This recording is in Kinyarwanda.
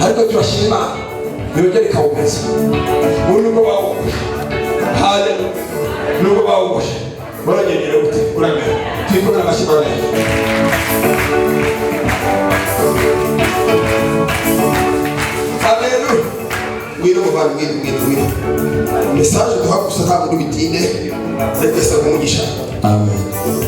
ariko turashima yongere kawumeza unuko bawugusha haleluya nuko bawugusha baranyegera gute uramera twikora amashimano haleluya wino muvana wino message duha gusa ntabwo bitinde ariko se umugisha amen.